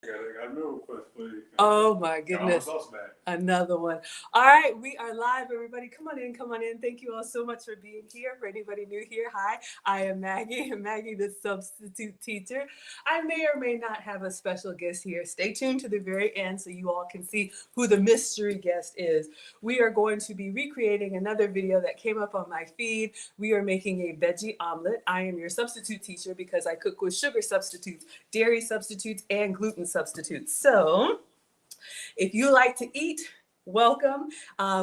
Got another request, please. Oh my goodness. Another one. All right, we are live, everybody. Come on in, come on in. Thank you all so much for being here. For anybody new here, hi, I am Maggie, Maggie, the substitute teacher. I may or may not have a special guest here. Stay tuned to the very end so you all can see who the mystery guest is. We are going to be recreating another video that came up on my feed. We are making a veggie omelet. I am your substitute teacher because I cook with sugar substitutes, dairy substitutes, and gluten substitutes. So, if you like to eat, welcome.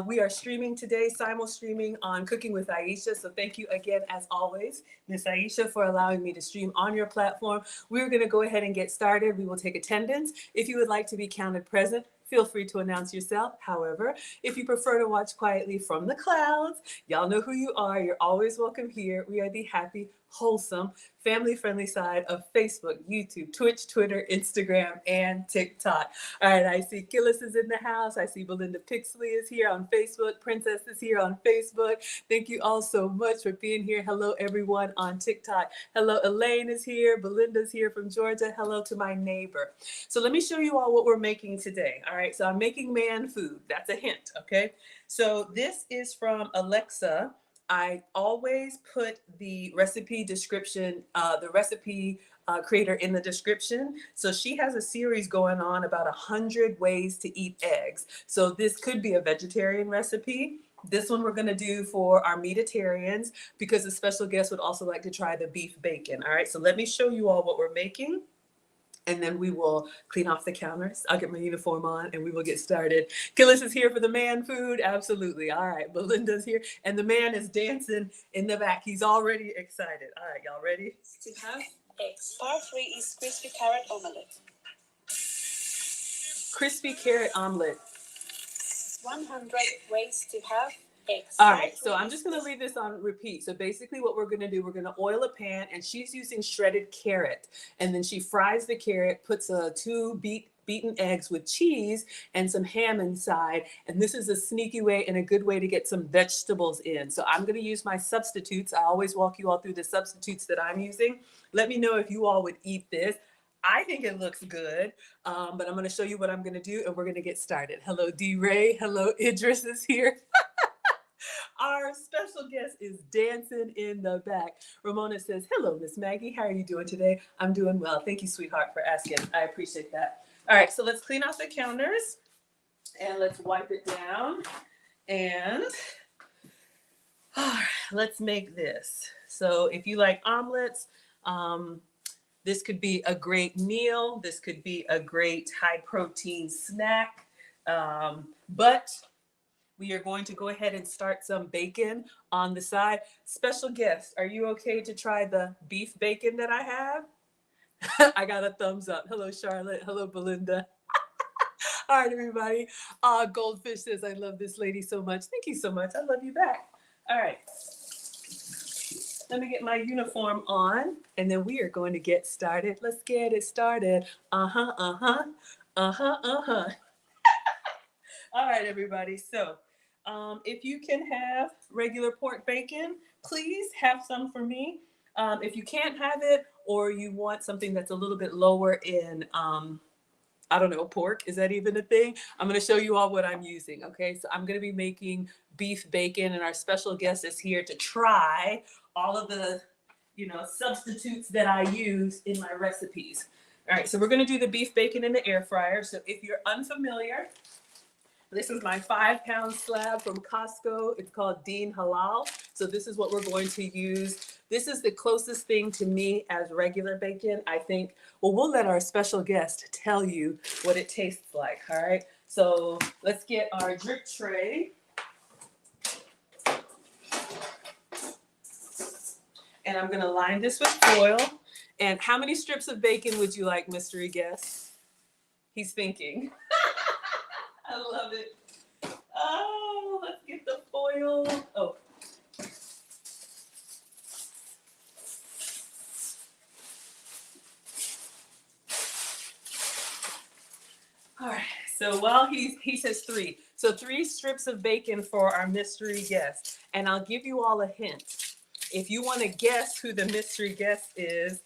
We are streaming today, simul streaming on Cooking with Aisha. So thank you again, as always, Miss Aisha, for allowing me to stream on your platform. We're going to go ahead and get started. We will take attendance. If you would like to be counted present, feel free to announce yourself. However, if you prefer to watch quietly from the clouds, y'all know who you are. You're always welcome here. We are the happy, wholesome, family-friendly side of Facebook, YouTube, Twitch, Twitter, Instagram, and TikTok. All right, I see Killis is in the house. I see Belinda Pixley is here on Facebook. Princess is here on Facebook. Thank you all so much for being here. Hello, everyone on TikTok. Hello, Elaine is here. Belinda's here from Georgia. Hello to my neighbor. So let me show you all what we're making today. All right, so I'm making man food. That's a hint, okay? So this is from Alexa. I always put the recipe description, the recipe creator in the description. So she has a series going on about 100 ways to eat eggs. So this could be a vegetarian recipe. This one we're going to do for our meatitarians because the special guest would also like to try the beef bacon. All right, so let me show you all what we're making. And then we will clean off the counters. I'll get my uniform on and we will get started. Killis is here for the man food. Absolutely. All right. Belinda's here. And the man is dancing in the back. He's already excited. All right. Y'all ready? To have eggs. Part 3 is crispy carrot omelette. Crispy carrot omelet. 100 ways to have eggs. All right, so I'm just going to leave this on repeat. So basically what we're going to do, we're going to oil a pan, and she's using shredded carrot. And then she fries the carrot, puts two beaten eggs with cheese and some ham inside. And this is a sneaky way and a good way to get some vegetables in. So I'm going to use my substitutes. I always walk you all through the substitutes that I'm using. Let me know if you all would eat this. I think it looks good, but I'm going to show you what I'm going to do, and we're going to get started. Hello, D. Ray. Hello, Idris is here. Our special guest is dancing in the back. Ramona says, hello, Miss Maggie. How are you doing today? I'm doing well. Thank you, sweetheart, for asking. I appreciate that. All right, so let's clean off the counters, and let's wipe it down. And let's make this. So if you like omelets, this could be a great meal. This could be a great high-protein snack. But we are going to go ahead and start some bacon on the side. Special guest, are you okay to try the beef bacon that I have? I got a thumbs up. Hello, Charlotte. Hello, Belinda. All right, everybody. Goldfish says, I love this lady so much. Thank you so much. I love you back. All right. Let me get my uniform on, and then we are going to get started. Let's get it started. Uh-huh, uh-huh, uh-huh, uh-huh. All right, everybody. So if you can have regular pork bacon, please have some for me. If you can't have it, or you want something that's a little bit lower in, I don't know, pork, is that even a thing? I'm going to show you all what I'm using, okay? So I'm going to be making beef bacon, and our special guest is here to try all of the, substitutes that I use in my recipes. All right, so we're going to do the beef bacon in the air fryer. So if you're unfamiliar, this is my 5-pound slab from Costco. It's called Dean Halal. So this is what we're going to use. This is the closest thing to me as regular bacon, I think. Well, we'll let our special guest tell you what it tastes like, all right? So let's get our drip tray. And I'm gonna line this with foil. And how many strips of bacon would you like, mystery guest? He's thinking. I love it. Oh, let's get the foil. Oh. All right, so while he says 3. So 3 strips of bacon for our mystery guest. And I'll give you all a hint. If you want to guess who the mystery guest is,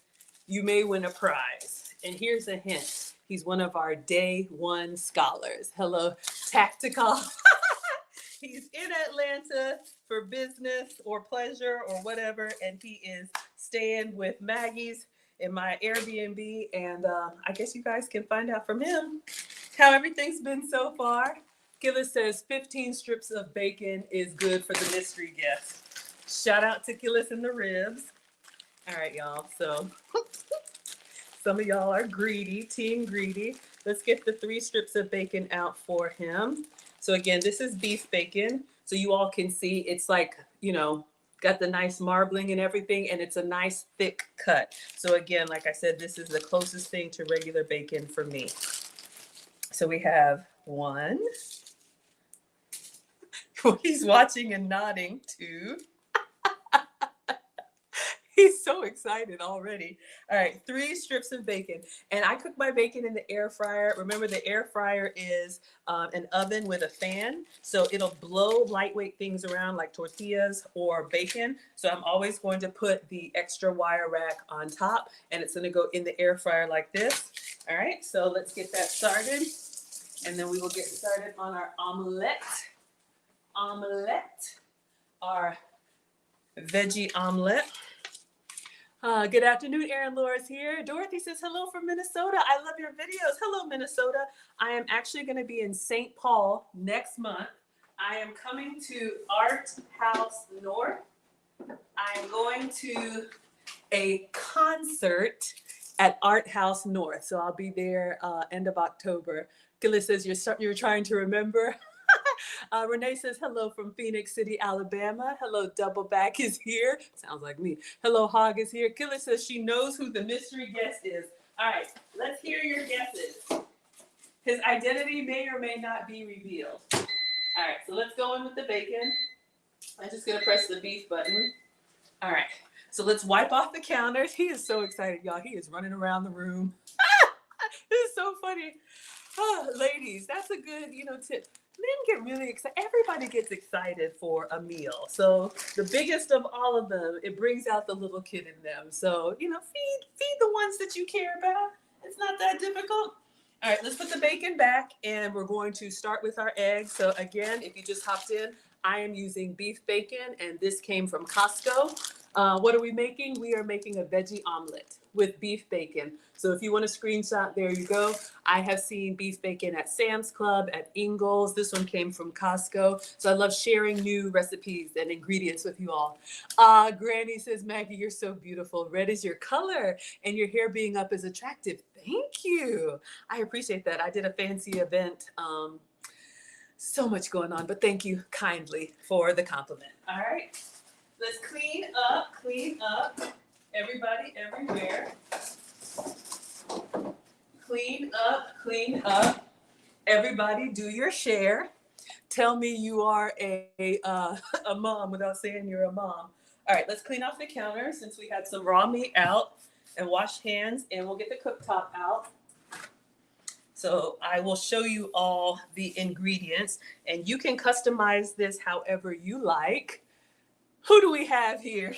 you may win a prize. And here's a hint. He's one of our day one scholars. Hello, Tactical. He's in Atlanta for business or pleasure or whatever, and he is staying with Maggie's in my Airbnb, and I guess you guys can find out from him how everything's been so far. Gillis says 15 strips of bacon is good for the mystery guest. Shout out to Gillis and the ribs. All right, y'all. So some of y'all are greedy, team greedy. Let's get the 3 strips of bacon out for him. So again, this is beef bacon. So you all can see it's like, you know, got the nice marbling and everything, and it's a nice thick cut. So again, like I said, this is the closest thing to regular bacon for me. So we have 1. He's watching and nodding. 2. He's so excited already. All right, 3 strips of bacon. And I cook my bacon in the air fryer. Remember, the air fryer is an oven with a fan. So it'll blow lightweight things around like tortillas or bacon. So I'm always going to put the extra wire rack on top, and it's gonna go in the air fryer like this. All right, so let's get that started. And then we will get started on our omelette. Our veggie omelet. Good afternoon, Erin Laura's here. Dorothy says, hello from Minnesota. I love your videos. Hello, Minnesota. I am actually going to be in St. Paul next month. I am coming to Art House North. I am going to a concert at Art House North. So I'll be there end of October. Gillis says, you're trying to remember. Renee says, hello from Phoenix City, Alabama. Hello, Doubleback is here. Sounds like me. Hello, Hog is here. Killa says she knows who the mystery guest is. All right, let's hear your guesses. His identity may or may not be revealed. All right, so let's go in with the bacon. I'm just going to press the beef button. All right, so let's wipe off the counters. He is so excited, y'all. He is running around the room. This is so funny. Oh, ladies, that's a good, tip. Men get really excited. Everybody gets excited for a meal. So the biggest of all of them, it brings out the little kid in them. So, feed the ones that you care about. It's not that difficult. All right, let's put the bacon back, and we're going to start with our eggs. So again, if you just hopped in, I am using beef bacon, and this came from Costco. What are we making? We are making a veggie omelet with beef bacon. So if you want a screenshot, there you go. I have seen beef bacon at Sam's Club, at Ingles. This one came from Costco. So I love sharing new recipes and ingredients with you all. Granny says, Maggie, you're so beautiful. Red is your color, and your hair being up is attractive. Thank you. I appreciate that. I did a fancy event. So much going on, but thank you kindly for the compliment. All right. Let's clean up, everybody, everywhere. Clean up, everybody, do your share. Tell me you are a mom without saying you're a mom. All right, let's clean off the counter since we had some raw meat out, and wash hands, and we'll get the cooktop out. So I will show you all the ingredients, and you can customize this however you like. Who do we have here?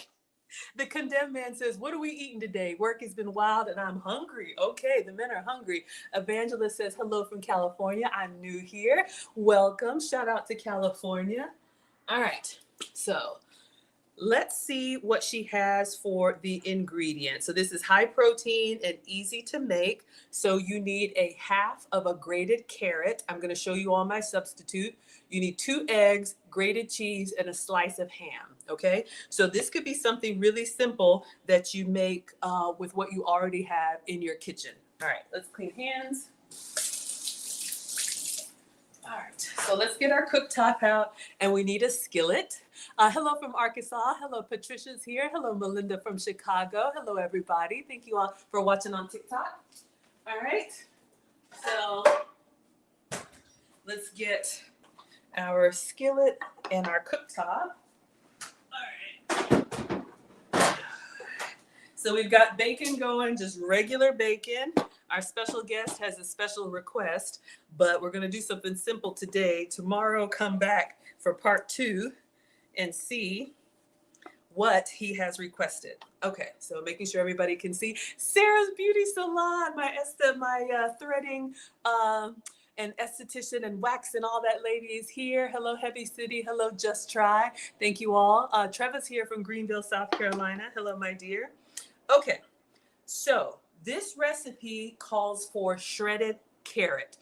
The condemned man says, what are we eating today? Work has been wild and I'm hungry. Okay, the men are hungry. Evangelist says, hello from California. I'm new here. Welcome. Shout out to California. All right, so let's see what she has for the ingredients. So this is high protein and easy to make. So you need a half of a grated carrot. I'm going to show you all my substitute. You need 2 eggs, grated cheese, and a slice of ham. Okay, so this could be something really simple that you make with what you already have in your kitchen. All right, let's clean hands. All right, so let's get our cooktop out, and we need a skillet. Hello from Arkansas. Hello, Patricia's here. Hello, Melinda from Chicago. Hello, everybody. Thank you all for watching on TikTok. All right, so let's get our skillet and our cooktop. All right. So we've got bacon going, just regular bacon. Our special guest has a special request, but we're going to do something simple today. Tomorrow, come back for part 2 and see what he has requested. Okay, so making sure everybody can see Sarah's Beauty Salon, my threading and esthetician and wax and all that lady is here. Hello, Heavy City. Hello, Just Try. Thank you all. Trevor's here from Greenville, South Carolina. Hello, my dear. Okay, so this recipe calls for shredded carrot.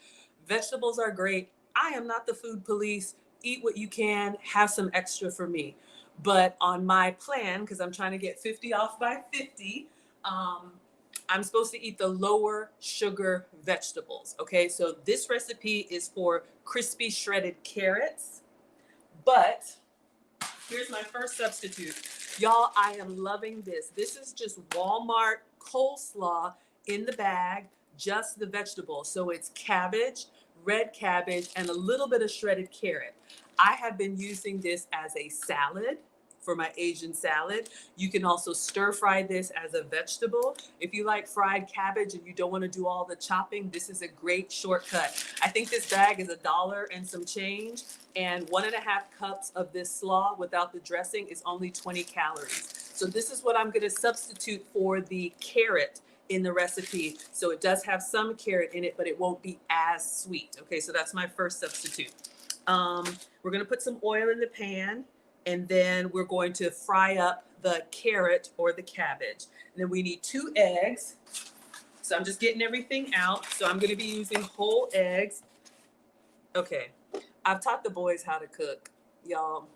Vegetables are great. I am not the food police. Eat what you can, have some extra for me. But on my plan, because I'm trying to get 50 off by 50, I'm supposed to eat the lower sugar vegetables. Okay, so this recipe is for crispy shredded carrots. But here's my first substitute. Y'all, I am loving this. This is just Walmart coleslaw in the bag, just the vegetables. So it's cabbage, red cabbage, and a little bit of shredded carrot. I have been using this as a salad for my Asian salad. You can also stir fry this as a vegetable. If you like fried cabbage and you don't want to do all the chopping, this is a great shortcut. I think this bag is $1 and some change, and 1.5 cups of this slaw without the dressing is only 20 calories. So this is what I'm going to substitute for the carrot in the recipe. So it does have some carrot in it, but it won't be as sweet. Okay, so that's my first substitute. We're going to put some oil in the pan, and then we're going to fry up the carrot or the cabbage. And then we need 2 eggs. So I'm just getting everything out. So I'm going to be using whole eggs. Okay, I've taught the boys how to cook. Y'all,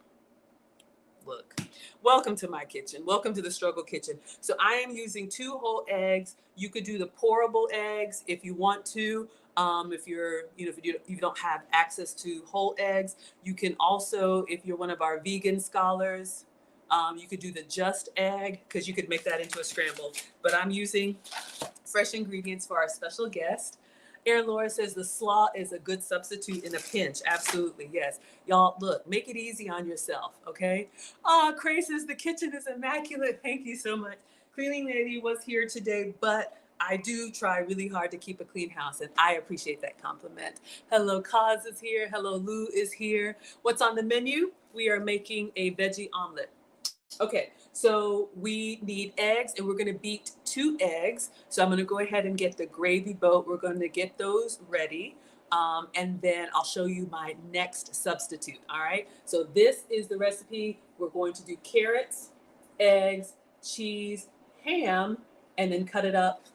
look. Welcome to my kitchen. Welcome to the struggle kitchen. So I am using 2 whole eggs. You could do the pourable eggs if you want to. If you don't have access to whole eggs, you can also, if you're one of our vegan scholars, you could do the just egg, because you could make that into a scramble. But I'm using fresh ingredients for our special guest. Erin Laura says the slaw is a good substitute in a pinch. Absolutely, yes. Y'all, look, make it easy on yourself, okay? Cray says the kitchen is immaculate. Thank you so much. Cleaning lady was here today, but I do try really hard to keep a clean house, and I appreciate that compliment. Hello, Kaz is here. Hello, Lou is here. What's on the menu? We are making a veggie omelet. Okay, so we need eggs, and we're going to beat 2 eggs. So I'm going to go ahead and get the gravy boat. We're going to get those ready, and then I'll show you my next substitute. All right, so this is the recipe. We're going to do carrots, eggs, cheese, ham, and then cut it up.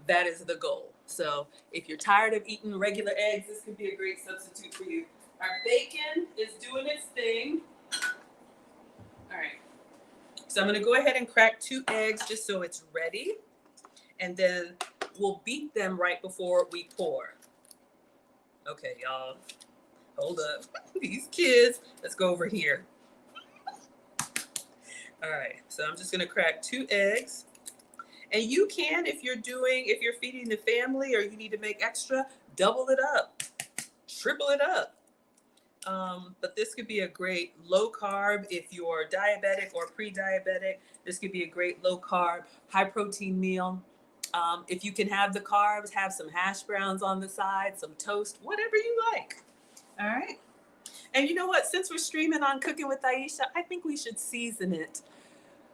That is the goal. So if you're tired of eating regular eggs, this could be a great substitute for you. Our bacon is doing its thing. All right. So I'm going to go ahead and crack 2 eggs just so it's ready. And then we'll beat them right before we pour. Okay, y'all. Hold up. These kids. Let's go over here. All right. So I'm just going to crack 2 eggs. And you can, if you're feeding the family or you need to make extra, double it up, triple it up. But this could be a great low carb if you're diabetic or pre-diabetic. This could be a great low carb, high protein meal. If you can have the carbs, have some hash browns on the side, some toast, whatever you like. All right. And you know what? Since we're streaming on Cooking with Aisha, I think we should season it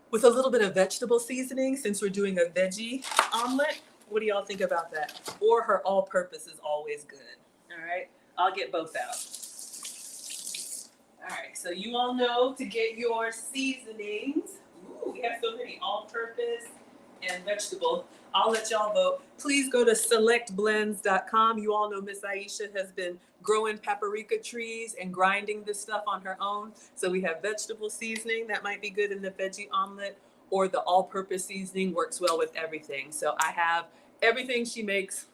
with a little bit of vegetable seasoning, since we're doing a veggie omelet. What do y'all think about that? Or her all-purpose is always good. All right, I'll get both out. All right, so you all know to get your seasonings. Ooh, we have so many all-purpose and vegetable. I'll let y'all vote. Please go to selectblends.com. You all know Miss Aisha has been growing paprika trees and grinding this stuff on her own. So we have vegetable seasoning that might be good in the veggie omelet, or the all-purpose seasoning works well with everything. So I have everything she makes,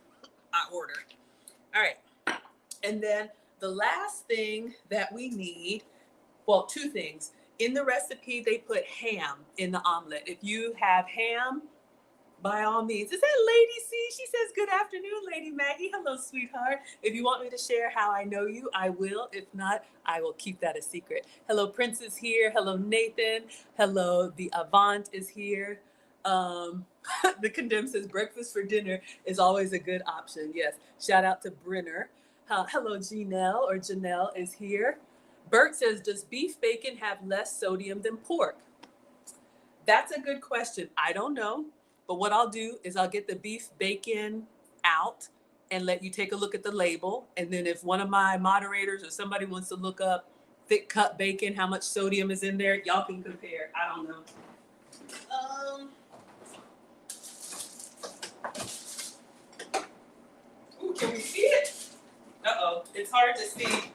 I order. All right. And then the last thing that we need, well, 2 things. In the recipe, they put ham in the omelet. If you have ham, by all means. Is that Lady C? She says, good afternoon, Lady Maggie. Hello, sweetheart. If you want me to share how I know you, I will. If not, I will keep that a secret. Hello, Prince is here. Hello, Nathan. Hello, the Avant is here. The Condemned says, breakfast for dinner is always a good option. Yes. Shout out to Brenner. Hello, Janelle is here. Bert says, does beef bacon have less sodium than pork? That's a good question. I don't know. But what I'll do is I'll get the beef bacon out and let you take a look at the label. And then if one of my moderators or somebody wants to look up thick cut bacon, how much sodium is in there, y'all can compare. I don't know. Ooh, can we see it? Uh-oh, it's hard to see.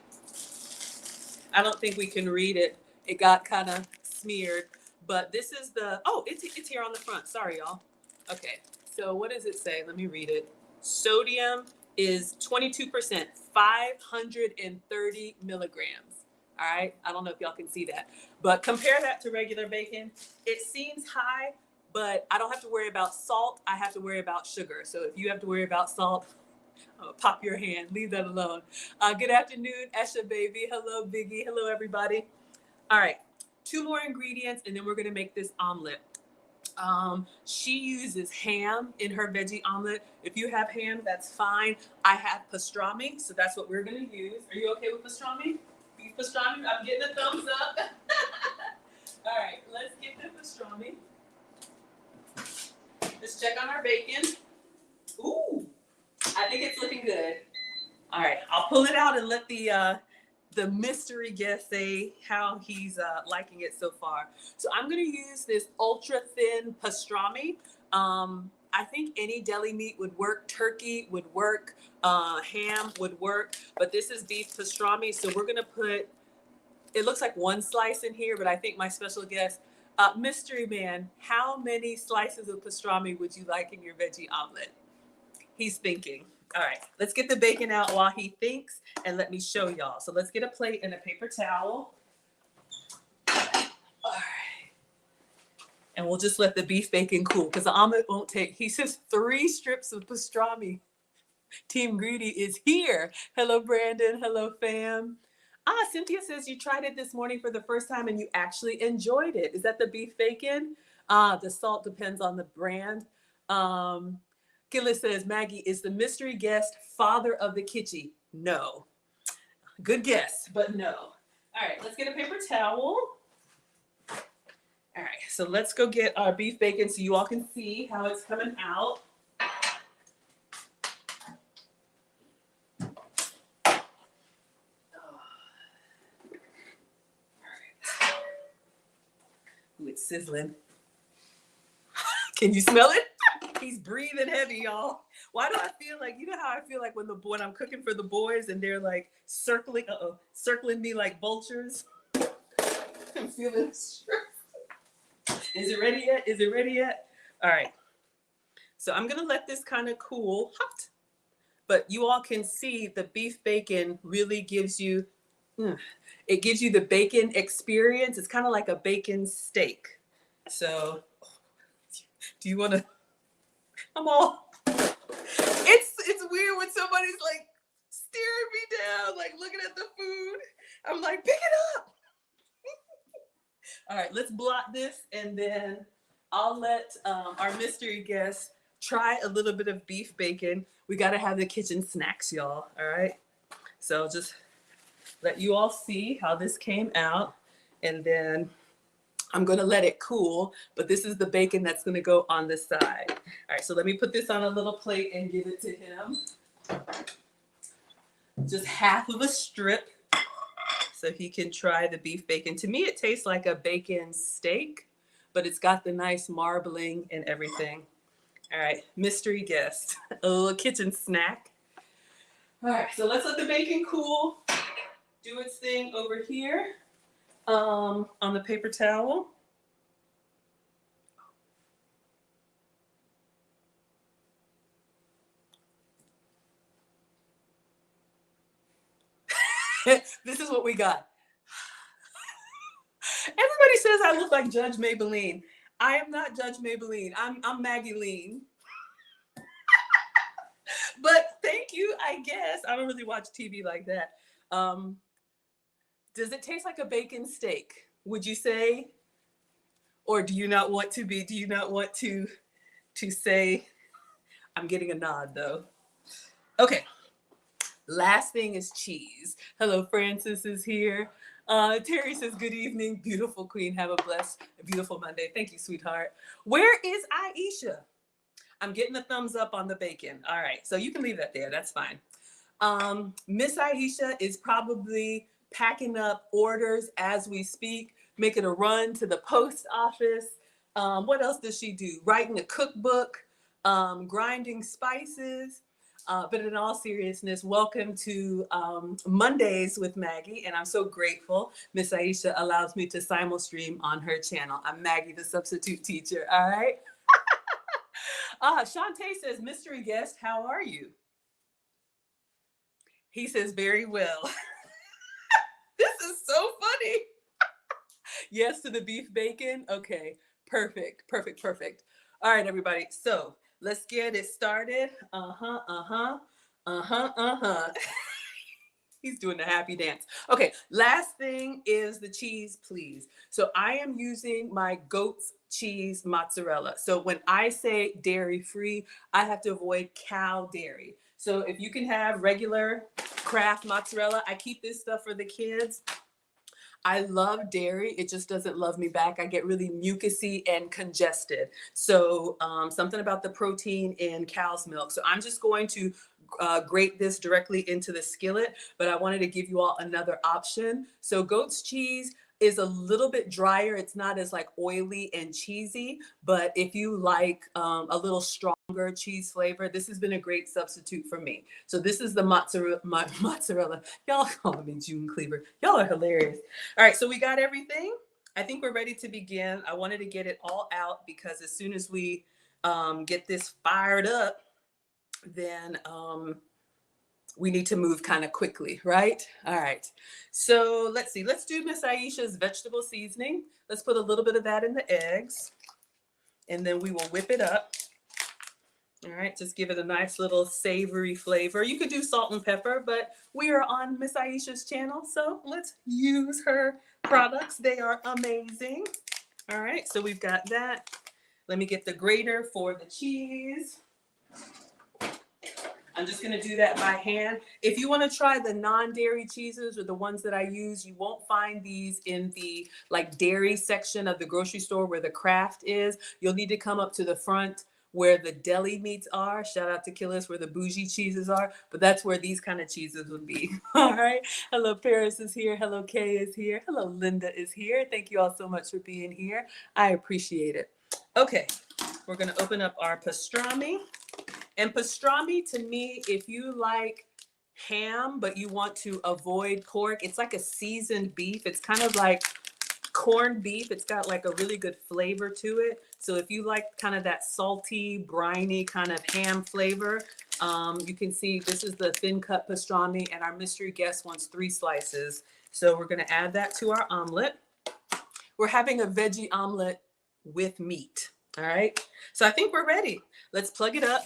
I don't think we can read it. It got kind of smeared. But this is the, oh, it's here on the front. Sorry, y'all. Okay, so what does it say? Let me read it. Sodium is 22%, 530 milligrams. All right, I don't know if y'all can see that. But compare that to regular bacon. It seems high, but I don't have to worry about salt. I have to worry about sugar. So if you have to worry about salt, pop your hand. Leave that alone. Good afternoon, Aisha, baby. Hello, Biggie. Hello, everybody. All right, 2 more ingredients, and then we're gonna make this omelet. She uses ham in her veggie omelet. If you have ham, that's fine. I have pastrami, so that's what we're gonna use. Are you okay with pastrami? Beef pastrami? I'm getting a thumbs up. All right, let's get the pastrami. Let's check on our bacon. Ooh, I think it's looking good. All right, I'll pull it out and let the mystery guest say how he's liking it so far. So I'm going to use this ultra thin pastrami. I think any deli meat would work. Turkey would work. Ham would work. But this is beef pastrami. So we're going to put, it looks like 1 slice in here, but I think my special guest, mystery man, how many slices of pastrami would you like in your veggie omelet? He's thinking. All right, let's get the bacon out while he thinks, and let me show y'all. So let's get a plate and a paper towel. All right. And we'll just let the beef bacon cool, because the omelet won't take, he says 3 strips of pastrami. Team Greedy is here. Hello, Brandon. Hello, fam. Cynthia says you tried it this morning for the first time and you actually enjoyed it. Is that the beef bacon? The salt depends on the brand. Gillis says, Maggie, is the mystery guest father of the kitchen? No. Good guess, but no. All right, let's get a paper towel. All right, so let's go get our beef bacon so you all can see how it's coming out. Ooh, it's sizzling. Can you smell it? He's breathing heavy, y'all. Why do I feel like, you know how I feel like when I'm cooking for the boys and they're like circling me like vultures? I'm feeling stressed. Is it ready yet? Is it ready yet? All right. So I'm gonna let this kind of cool, hot. But you all can see the beef bacon really gives you, it gives you the bacon experience. It's kind of like a bacon steak. So do you want to, I'm all, it's weird when somebody's like staring me down, like looking at the food. I'm like, pick it up. All right, let's blot this, and then I'll let our mystery guest try a little bit of beef bacon. We got to have the kitchen snacks, y'all. All right. So just let you all see how this came out, and then I'm going to let it cool, but this is the bacon that's going to go on the side. All right, so let me put this on a little plate and give it to him. Just half of a strip so he can try the beef bacon. To me, it tastes like a bacon steak, but it's got the nice marbling and everything. All right, mystery guest, a little kitchen snack. All right, so let's let the bacon cool, do its thing over here. On the paper towel. This is what we got. Everybody says I look like Judge Maybelline. I am not Judge Maybelline. I'm Maggie Lean. But thank you, I guess. I don't really watch TV like that. Does it taste like a bacon steak, would you say? Or do you not want to say, I'm getting a nod though. Okay. Last thing is cheese. Hello, Francis is here. Terry says, good evening, beautiful queen. Have a blessed, beautiful Monday. Thank you, sweetheart. Where is Aisha? I'm getting a thumbs up on the bacon. All right, so you can leave that there. That's fine. Miss Aisha is probably packing up orders as we speak, making a run to the post office. What else does she do? Writing a cookbook, grinding spices. But in all seriousness, welcome to Mondays with Maggie, and I'm so grateful Miss Aisha allows me to simul-stream on her channel. I'm Maggie, the substitute teacher, all right? Shantae says, mystery guest, how are you? He says, very well. This is so funny. Yes to the beef bacon. Okay, perfect. All right, everybody. So let's get it started. He's doing the happy dance. Okay, last thing is the cheese, please. So I am using my goat's cheese mozzarella. So when I say dairy free, I have to avoid cow dairy. So if you can have regular Kraft mozzarella, I keep this stuff for the kids. I love dairy. It just doesn't love me back. I get really mucusy and congested. So something about the protein in cow's milk. So I'm just going to grate this directly into the skillet, but I wanted to give you all another option. So goat's cheese is a little bit drier. It's not as like oily and cheesy, but if you like a little stronger cheese flavor, this has been a great substitute for me. So this is the mozzarella. Y'all call me June Cleaver. Y'all are hilarious. All right, so we got everything. I think we're ready to begin. I wanted to get it all out because as soon as we get this fired up, then we need to move kind of quickly, right? All right. So let's see. Let's do Miss Aisha's vegetable seasoning. Let's put a little bit of that in the eggs, and then we will whip it up. All right, just give it a nice little savory flavor. You could do salt and pepper, but we are on Miss Aisha's channel, so let's use her products. They are amazing. All right, so we've got that. Let me get the grater for the cheese. I'm just going to do that by hand. If you want to try the non-dairy cheeses or the ones that I use, you won't find these in the like dairy section of the grocery store where the Kraft is. You'll need to come up to the front where the deli meats are. Shout out to Killis where the bougie cheeses are, but that's where these kind of cheeses would be. All right. Hello, Paris is here. Hello, Kay is here. Hello, Linda is here. Thank you all so much for being here. I appreciate it. Okay, we're going to open up our pastrami. And pastrami, to me, if you like ham, but you want to avoid pork, it's like a seasoned beef. It's kind of like corned beef. It's got like a really good flavor to it. So if you like kind of that salty, briny kind of ham flavor, you can see this is the thin cut pastrami, and our mystery guest wants 3 slices. So we're going to add that to our omelet. We're having a veggie omelet with meat. All right. So I think we're ready. Let's plug it up.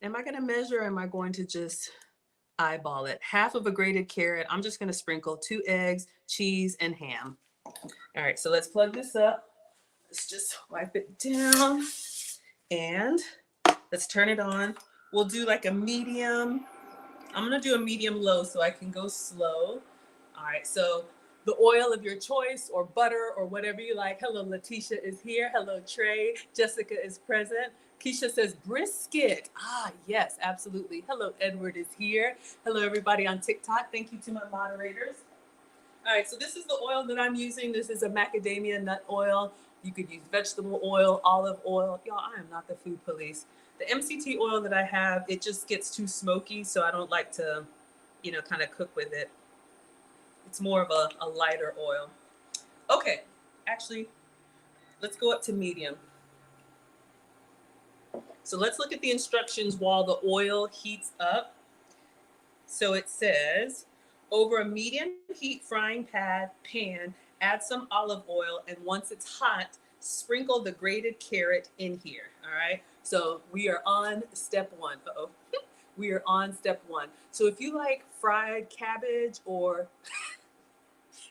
Am I going to measure or am I going to just eyeball it? Half of a grated carrot. I'm just going to sprinkle 2 eggs, cheese, and ham. All right, so let's plug this up. Let's just wipe it down and let's turn it on. We'll do like a medium. I'm going to do a medium low so I can go slow. All right, so the oil of your choice or butter or whatever you like. Hello, Letitia is here. Hello, Trey. Jessica is present. Keisha says brisket. Ah, yes, absolutely. Hello, Edward is here. Hello, everybody on TikTok. Thank you to my moderators. All right, so this is the oil that I'm using. This is a macadamia nut oil. You could use vegetable oil, olive oil. Y'all, I am not the food police. The MCT oil that I have, it just gets too smoky, so I don't like to, kind of cook with it. It's more of a lighter oil. Okay, actually, let's go up to medium. So let's look at the instructions while the oil heats up. So it says, over a medium heat frying pan, add some olive oil, and once it's hot, sprinkle the grated carrot in here, all right? So we are on step 1. Uh-oh. We are on step 1. So if you like fried cabbage or...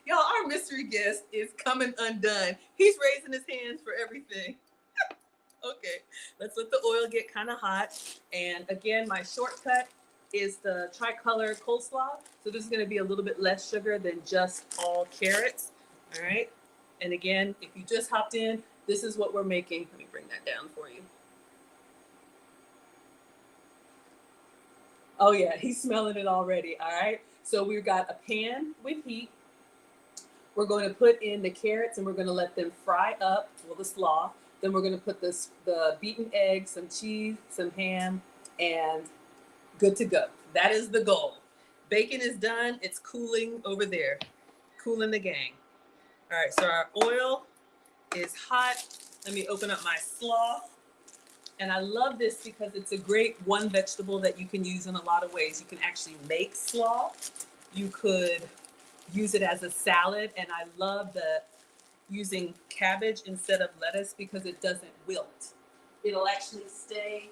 Y'all, our mystery guest is coming undone. He's raising his hands for everything. Okay, let's let the oil get kind of hot. And again, my shortcut, is the tricolor coleslaw. So this is going to be a little bit less sugar than just all carrots. All right. And again, if you just hopped in, this is what we're making. Let me bring that down for you. Oh yeah, he's smelling it already. All right. So we've got a pan with heat. We're going to put in the carrots and we're going to let them fry up, well, the slaw. Then we're going to put the beaten eggs, some cheese, some ham, and good to go. That is the goal. Bacon is done. It's cooling over there, cooling the gang. All right, so our oil is hot. Let me open up my slaw. And I love this because it's a great one vegetable that you can use in a lot of ways. You can actually make slaw. You could use it as a salad. And I love the using cabbage instead of lettuce because it doesn't wilt. It'll actually stay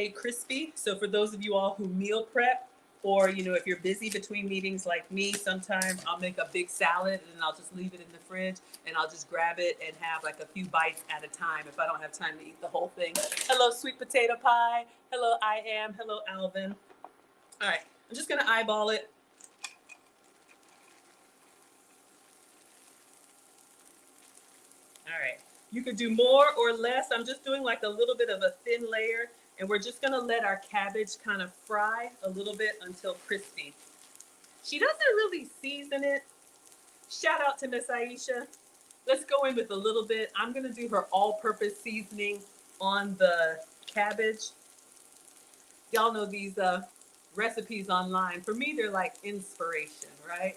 crispy. So for those of you all who meal prep, or if you're busy between meetings like me, sometimes I'll make a big salad and I'll just leave it in the fridge and I'll just grab it and have like a few bites at a time if I don't have time to eat the whole thing. Hello, sweet potato pie. Hello, I am. Hello, Alvin. All right, I'm just gonna eyeball it. All right, you could do more or less. I'm just doing like a little bit of a thin layer, and we're just gonna let our cabbage kind of fry a little bit until crispy. She doesn't really season it. Shout out to Miss Aisha. Let's go in with a little bit. I'm gonna do her all-purpose seasoning on the cabbage. Y'all know these recipes online. For me, they're like inspiration, right?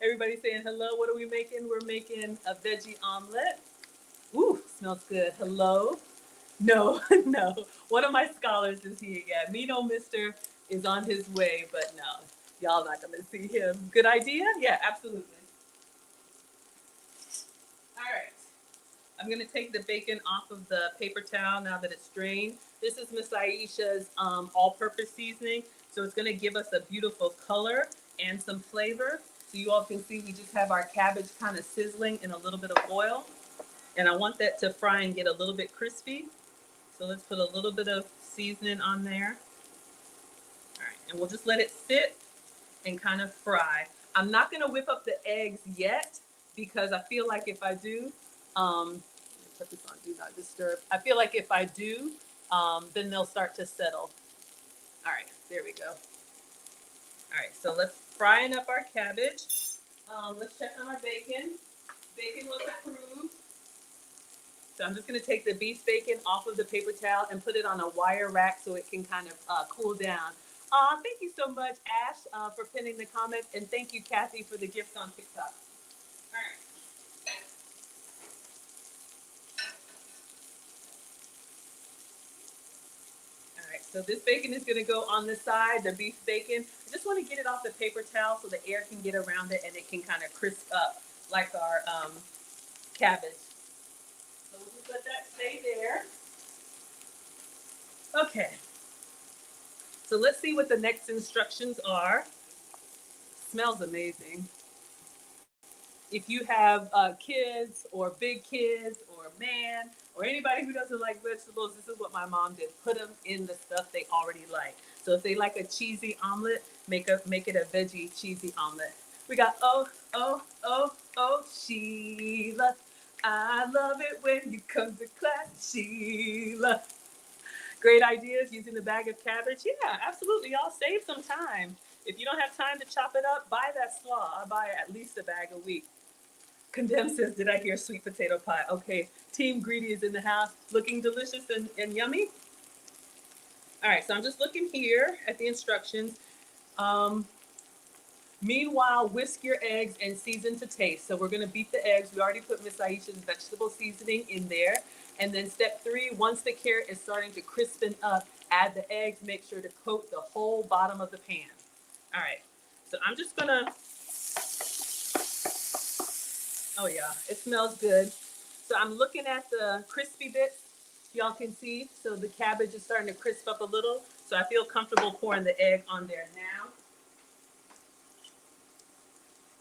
Everybody saying hello. What are we making? We're making a veggie omelette. Ooh, smells good. Hello. No, no. One of my scholars is here. Yeah, me no mister is on his way, but no, y'all not gonna see him. Good idea? Yeah, absolutely. All right. I'm gonna take the bacon off of the paper towel now that it's drained. This is Miss Aisha's all-purpose seasoning, so it's gonna give us a beautiful color and some flavor. So you all can see we just have our cabbage kind of sizzling in a little bit of oil, and I want that to fry and get a little bit crispy. So let's put a little bit of seasoning on there. All right, and we'll just let it sit and kind of fry. I'm not gonna whip up the eggs yet because I feel like if I do, put this on do not disturb. I feel like if I do, then they'll start to settle. All right, there we go. All right, so let's frying up our cabbage. Let's check on our bacon. Bacon was approved. So I'm just gonna take the beef bacon off of the paper towel and put it on a wire rack so it can kind of cool down. Thank you so much, Ash, for pinning the comment, and thank you, Kathy, for the gift on TikTok. All right. All right, so this bacon is gonna go on the side, the beef bacon. I just wanna get it off the paper towel so the air can get around it and it can kind of crisp up like our cabbage. So we'll just let that stay there. Okay, so let's see what the next instructions are. Smells amazing. If you have kids or big kids or a man or anybody who doesn't like vegetables, this is what my mom did. Put them in the stuff they already like. So if they like a cheesy omelet, make it a veggie cheesy omelet. We got oh, Sheila. I love it when you come to class, Sheila. Great ideas using the bag of cabbage. Yeah, absolutely. Y'all save some time. If you don't have time to chop it up, buy that slaw. I buy at least a bag a week. Condemn says, did I hear sweet potato pie? Okay, Team Greedy is in the house, looking delicious and yummy. All right, so I'm just looking here at the instructions. Meanwhile, whisk your eggs and season to taste. So we're gonna beat the eggs. We already put Miss Aisha's vegetable seasoning in there. And then step 3, once the carrot is starting to crispen up, add the eggs, make sure to coat the whole bottom of the pan. All right, so I'm just gonna, oh yeah, it smells good. So I'm looking at the crispy bits, y'all can see. So the cabbage is starting to crisp up a little. So I feel comfortable pouring the egg on there now.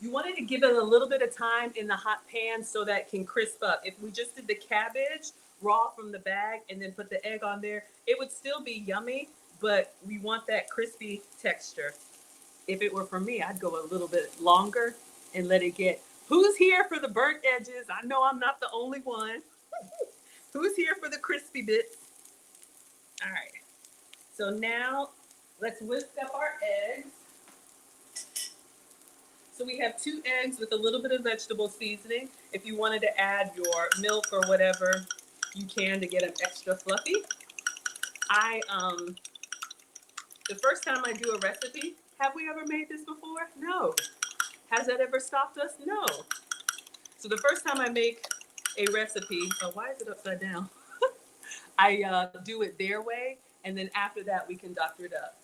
You wanted to give it a little bit of time in the hot pan so that it can crisp up. If we just did the cabbage, raw from the bag and then put the egg on there, it would still be yummy, but we want that crispy texture. If it were for me, I'd go a little bit longer and let it get. Who's here for the burnt edges? I know I'm not the only one. Who's here for the crispy bits? All right. So now let's whisk up our eggs. So we have 2 eggs with a little bit of vegetable seasoning. If you wanted to add your milk or whatever, you can to get them extra fluffy. The first time I do a recipe, have we ever made this before? No. Has that ever stopped us? No. So the first time I make a recipe, oh, why is it upside down? I do it their way, and then after that, we can doctor it up.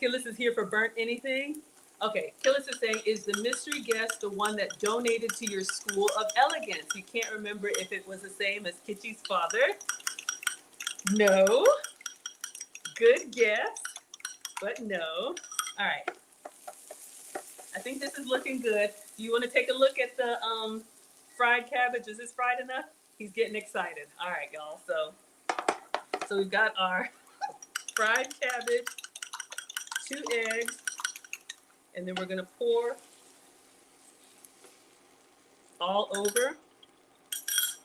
Killis is here for burnt anything. Okay, Killis is saying, is the mystery guest the one that donated to your school of elegance? You can't remember if it was the same as Kitty's father. No. Good guess, but no. All right. I think this is looking good. Do you want to take a look at the fried cabbage? Is this fried enough? He's getting excited. All right, y'all. So we've got our fried cabbage, 2 eggs, and then we're gonna pour all over.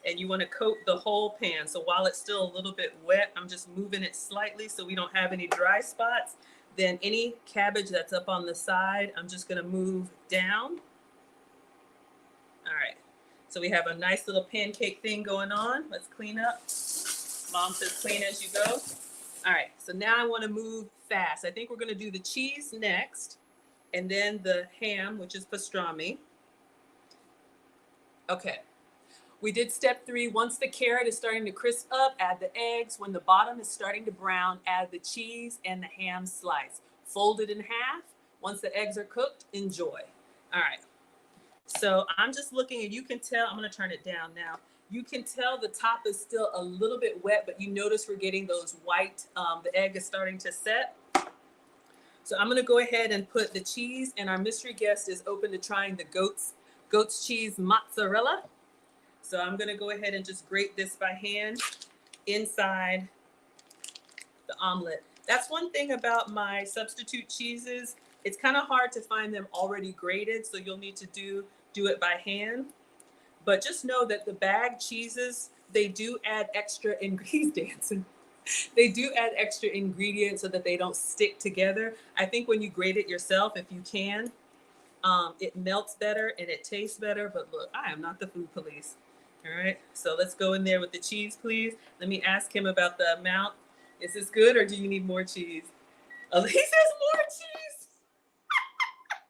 And you want to coat the whole pan. So while it's still a little bit wet, I'm just moving it slightly so we don't have any dry spots. Then any cabbage that's up on the side, I'm just gonna move down. All right, so we have a nice little pancake thing going on. Let's clean up. Mom says clean as you go. All right, so now I wanna move fast. I think we're gonna do the cheese next, and then the ham, which is pastrami. Okay. We did step 3. Once the carrot is starting to crisp up, add the eggs. When the bottom is starting to brown, add the cheese and the ham slice. Fold it in half. Once the eggs are cooked, enjoy. All right. So I'm just looking, and you can tell, I'm going to turn it down now. You can tell the top is still a little bit wet, but you notice we're getting those white, the egg is starting to set. So I'm going to go ahead and put the cheese, and our mystery guest is open to trying the goat's cheese mozzarella. So I'm gonna go ahead and just grate this by hand inside the omelet. That's one thing about my substitute cheeses. It's kind of hard to find them already grated, so you'll need to do it by hand. But just know that the bagged cheeses, they do add extra ingredients. They do add extra ingredients so that they don't stick together. I think when you grate it yourself, if you can, it melts better and it tastes better. But look, I am not the food police. All right, so let's go in there with the cheese, please. Let me ask him about the amount. Is this good, or do you need more cheese? Oh, he says more cheese.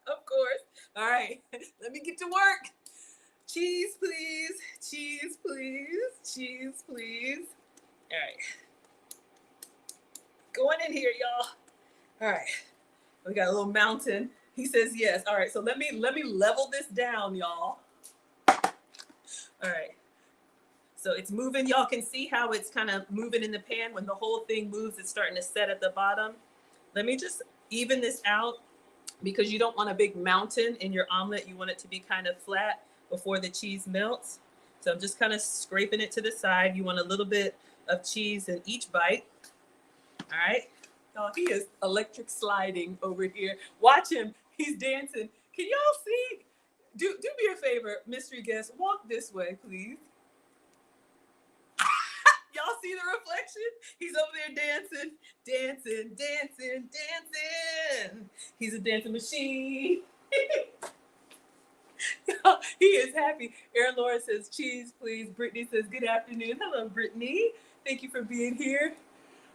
Of course. All right, let me get to work. Cheese, please. Cheese, please. Cheese, please. All right. Going in here, y'all. All right. We got a little mountain. He says yes. All right, so let me level this down, y'all. All right. So it's moving. Y'all can see how it's kind of moving in the pan. When the whole thing moves, it's starting to set at the bottom. Let me just even this out, because you don't want a big mountain in your omelet. You want it to be kind of flat before the cheese melts. So I'm just kind of scraping it to the side. You want a little bit of cheese in each bite. All right. Oh, he is electric sliding over here. Watch him. He's dancing. Can y'all see? Do me a favor, mystery guest. Walk this way, please. Y'all see the reflection? He's over there dancing, dancing, dancing, dancing. He's a dancing machine. He is happy. Aaron Laura says, cheese, please. Brittany says, good afternoon. Hello, Brittany. Thank you for being here.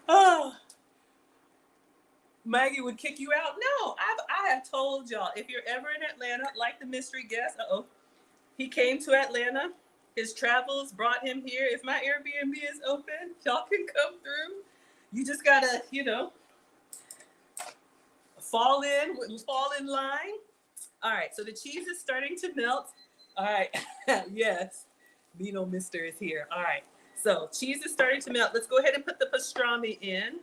Oh, Maggie would kick you out. No, I have told y'all, if you're ever in Atlanta, like the mystery guest, he came to Atlanta. His travels brought him here. If my Airbnb is open, y'all can come through. You just gotta, fall in line. All right, so the cheese is starting to melt. All right, yes, Bino Mister is here. All right, so cheese is starting to melt. Let's go ahead and put the pastrami in.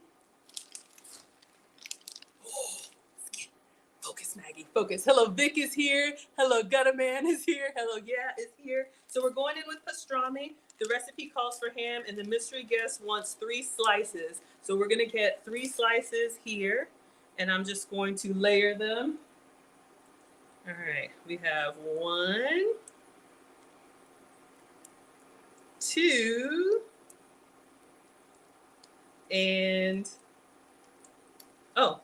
Focus, Maggie, focus. Hello, Vic is here. Hello, Gutter Man is here. Hello, Yeah is here. So we're going in with pastrami. The recipe calls for ham, and the mystery guest wants 3 slices. So we're gonna get 3 slices here, and I'm just going to layer them. All right, we have 1, 2, and oh,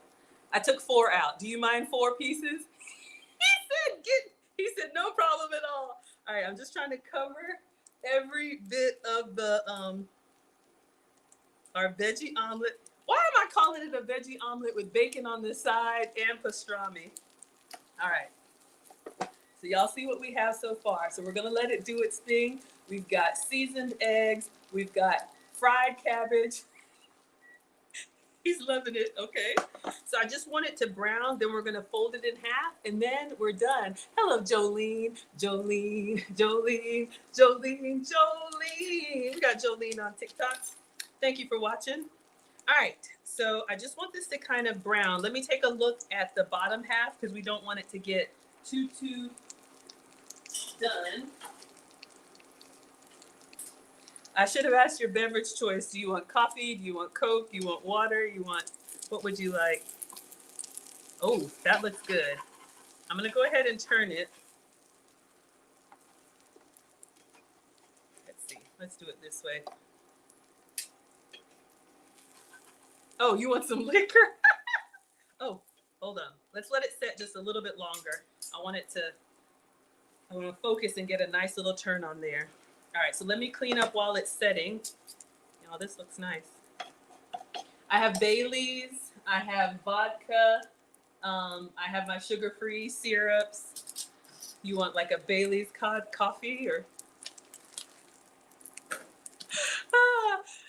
I took 4 out. Do you mind 4 pieces? He said no problem at all. All right, I'm just trying to cover every bit of the our veggie omelet. Why am I calling it a veggie omelet with bacon on the side and pastrami? All right. So y'all see what we have so far. So we're gonna let it do its thing. We've got seasoned eggs. We've got fried cabbage. He's loving it. Okay. So I just want it to brown. Then we're gonna fold it in half, and then we're done. Hello, Jolene. Jolene. Jolene. Jolene. Jolene. We got Jolene on TikTok. Thank you for watching. All right. So I just want this to kind of brown. Let me take a look at the bottom half because we don't want it to get too done. I should have asked your beverage choice. Do you want coffee? Do you want Coke? Do you want water? What would you like? Oh, that looks good. I'm gonna go ahead and turn it. Let's see, let's do it this way. Oh, you want some liquor? Oh, hold on. Let's let it set just a little bit longer. I want to focus and get a nice little turn on there. All right, so let me clean up while it's setting. Oh, this looks nice. I have Bailey's, I have vodka, I have my sugar-free syrups. You want like a Bailey's coffee or?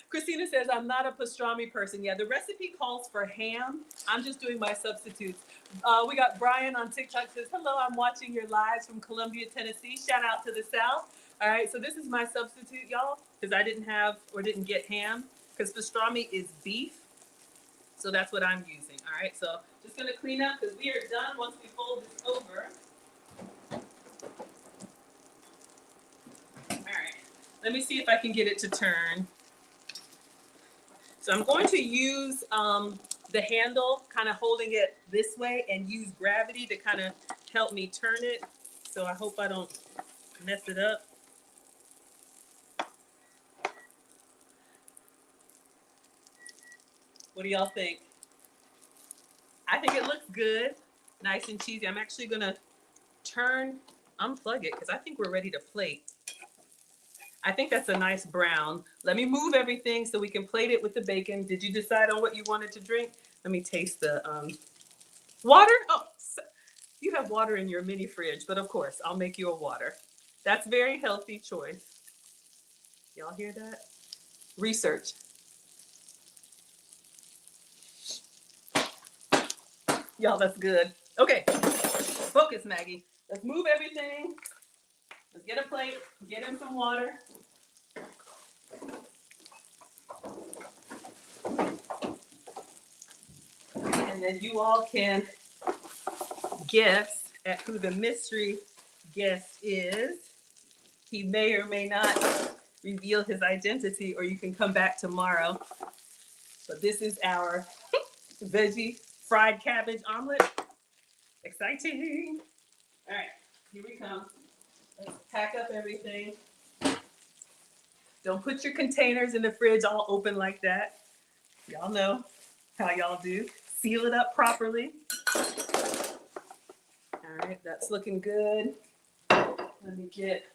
Christina says, I'm not a pastrami person. Yeah, the recipe calls for ham. I'm just doing my substitutes. We got Brian on TikTok says, hello, I'm watching your lives from Columbia, Tennessee. Shout out to the South. All right, so this is my substitute, y'all, because I didn't have or didn't get ham, because pastrami is beef. So that's what I'm using. All right, so just gonna clean up because we are done once we fold this over. All right, let me see if I can get it to turn. So I'm going to use the handle, kind of holding it this way, and use gravity to kind of help me turn it. So I hope I don't mess it up. What do y'all think? I think it looks good, nice and cheesy. I'm actually gonna unplug it, because I think we're ready to plate. I think that's a nice brown. Let me move everything so we can plate it with the bacon. Did you decide on what you wanted to drink? Let me taste the water. Oh, you have water in your mini fridge, but of course, I'll make you a water. That's very healthy choice. Y'all hear that? Research. Y'all, that's good. Okay, focus, Maggie. Let's move everything. Let's get a plate, get him some water. And then you all can guess at who the mystery guest is. He may or may not reveal his identity, or you can come back tomorrow. But this is our veggie fried cabbage omelet. Exciting. All right, here we come. Let's pack up everything. Don't put your containers in the fridge all open like that. Y'all know how y'all do. Seal it up properly. All right, that's looking good. Let me get.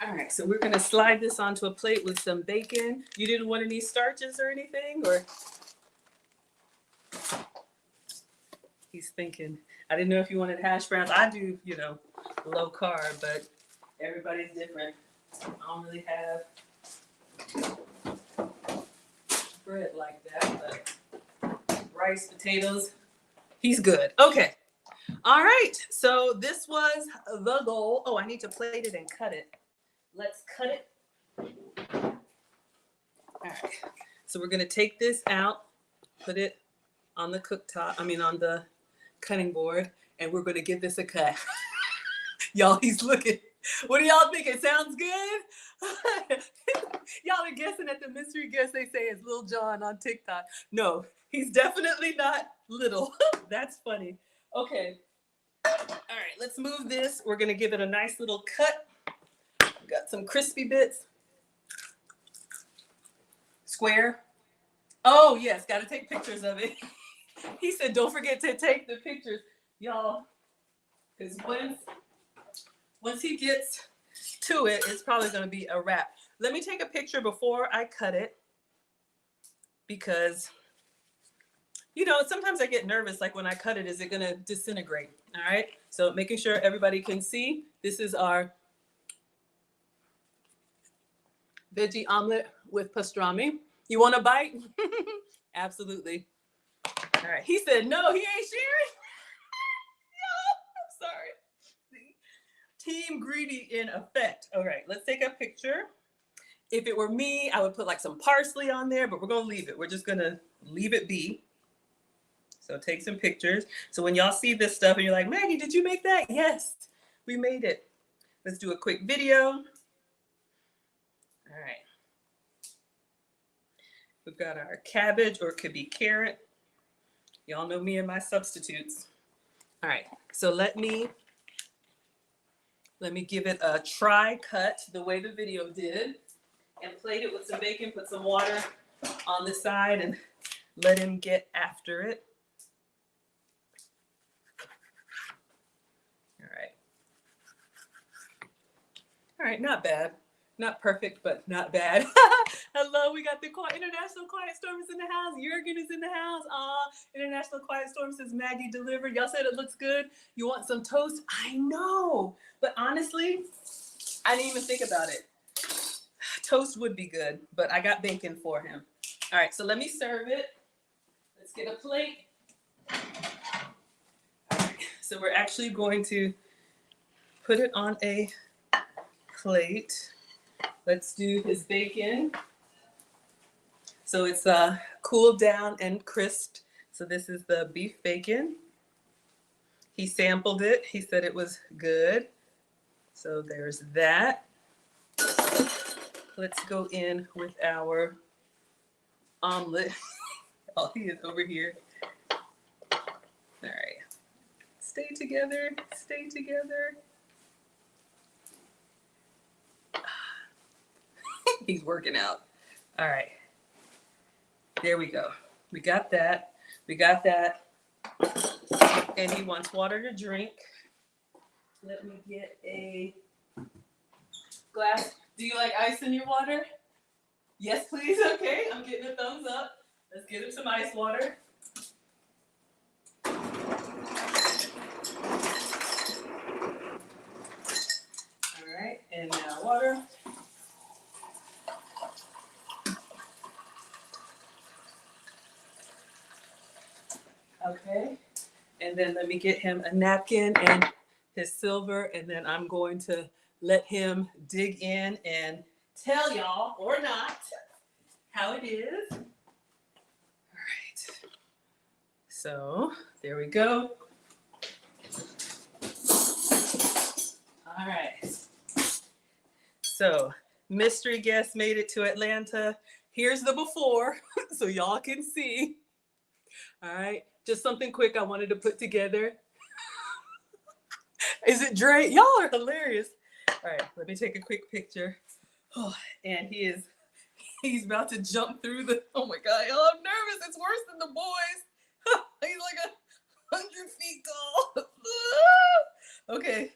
All right, so we're gonna slide this onto a plate with some bacon. You didn't want any starches or anything, or? He's thinking. I didn't know if you wanted hash browns. I do, low carb, but everybody's different. I don't really have bread like that, but rice, potatoes, he's good. Okay. All right. So this was the goal. Oh, I need to plate it and cut it. Let's cut it. All right. So we're going to take this out, put it on the on the cutting board, and we're going to give this a cut. Y'all, he's looking. What do y'all think? It sounds good? Y'all are guessing at the mystery guest they say is Lil Jon on TikTok. No, he's definitely not little. That's funny. Okay. All right, let's move this. We're going to give it a nice little cut. We got some crispy bits. Square. Oh, yes, got to take pictures of it. He said, don't forget to take the pictures. Y'all, because once he gets to it, it's probably going to be a wrap. Let me take a picture before I cut it because, you know, sometimes I get nervous, like when I cut it, is it going to disintegrate? All right. So making sure everybody can see, this is our veggie omelet with pastrami. You want a bite? Absolutely. All right. He said, no, he ain't sharing. No, I'm sorry. Team greedy in effect. All right, let's take a picture. If it were me, I would put like some parsley on there, but we're going to leave it. We're just going to leave it be. So take some pictures. So when y'all see this stuff and you're like, Maggie, did you make that? Yes, we made it. Let's do a quick video. All right. We've got our cabbage, or it could be carrot. Y'all know me and my substitutes. All right, so let me give it a try cut the way the video did, and plate it with some bacon, put some water on the side, and let him get after it. All right, not bad. Not perfect, but not bad. Hello, we got the International Quiet Storm is in the house. Jurgen is in the house. International Quiet Storm says Maggie delivered. Y'all said it looks good. You want some toast? I know, but honestly, I didn't even think about it. Toast would be good, but I got bacon for him. All right, so let me serve it. Let's get a plate. All right, so we're actually going to put it on a plate. Let's do his bacon. So it's cooled down and crisped. So this is the beef bacon. He sampled it. He said it was good. So there's that. Let's go in with our omelet. Oh, he is over here. All right. Stay together. Stay together. He's working out. All right. There we go. We got that. We got that. And he wants water to drink. Let me get a glass. Do you like ice in your water? Yes, please. Okay. I'm getting a thumbs up. Let's get him some ice water. All right. And now water. Okay, and then let me get him a napkin and his silver, and then I'm going to let him dig in and tell y'all, or not, how it is. All right, so there we go. All right, so mystery guest made it to Atlanta. Here's the before, so y'all can see. All right. Just something quick I wanted to put together. Is it Dre? Y'all are hilarious. All right, let me take a quick picture. Oh, and he's about to jump through the, oh my God, y'all, I'm nervous. It's worse than the boys. He's like 100 feet tall. Okay,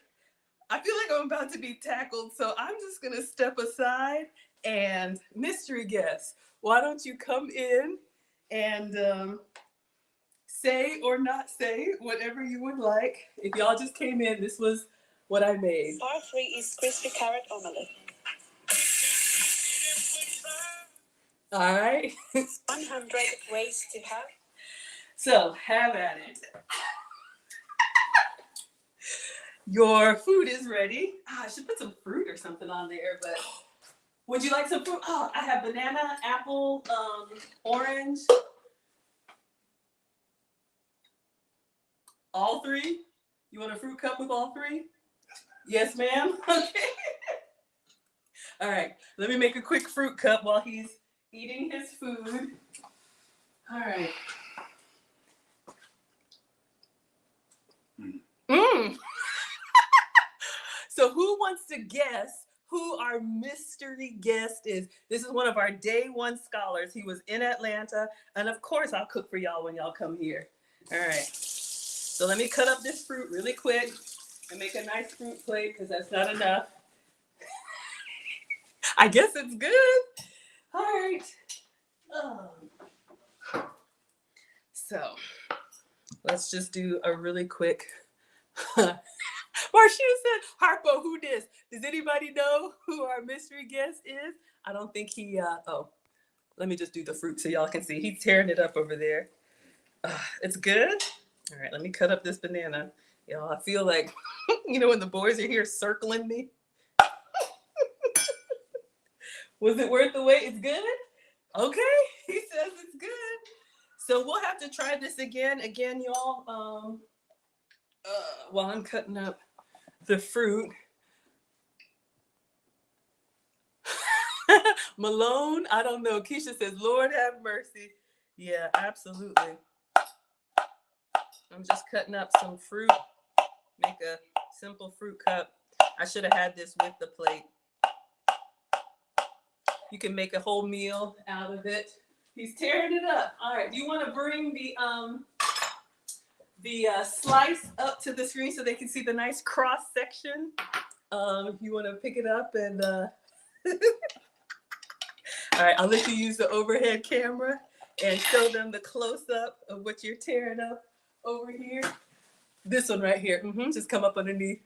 I feel like I'm about to be tackled, so I'm just gonna step aside. And mystery guest, why don't you come in and say or not say whatever you would like. If y'all just came in, this was what I made. Part 3 is crispy carrot omelette. All right. 100 ways to have. So have at it. Your food is ready. I should put some fruit or something on there, but would you like some fruit? Oh, I have banana, apple, orange. All three? You want a fruit cup with all three? Yes, ma'am. Okay. All right. Let me make a quick fruit cup while he's eating his food. All right. Mm. So who wants to guess who our mystery guest is? This is one of our day one scholars. He was in Atlanta. And of course, I'll cook for y'all when y'all come here. All right. So let me cut up this fruit really quick and make a nice fruit plate because that's not enough. I guess it's good. All right. So let's just do a really quick. Marcia said, Harpo, who this? Does anybody know who our mystery guest is? I don't think he, let me just do the fruit so y'all can see. He's tearing it up over there. It's good. All right, let me cut up this banana. Y'all, I feel like, when the boys are here circling me. Was it worth the wait? It's good? Okay, he says it's good. So we'll have to try this again, y'all. While I'm cutting up the fruit. Malone, I don't know. Keisha says, Lord have mercy. Yeah, absolutely. I'm just cutting up some fruit. Make a simple fruit cup. I should have had this with the plate. You can make a whole meal out of it. He's tearing it up. All right, do you want to bring the slice up to the screen so they can see the nice cross section? If you want to pick it up and all right, I'll let you use the overhead camera and show them the close-up of what you're tearing up over here. This one right here. Just come up underneath.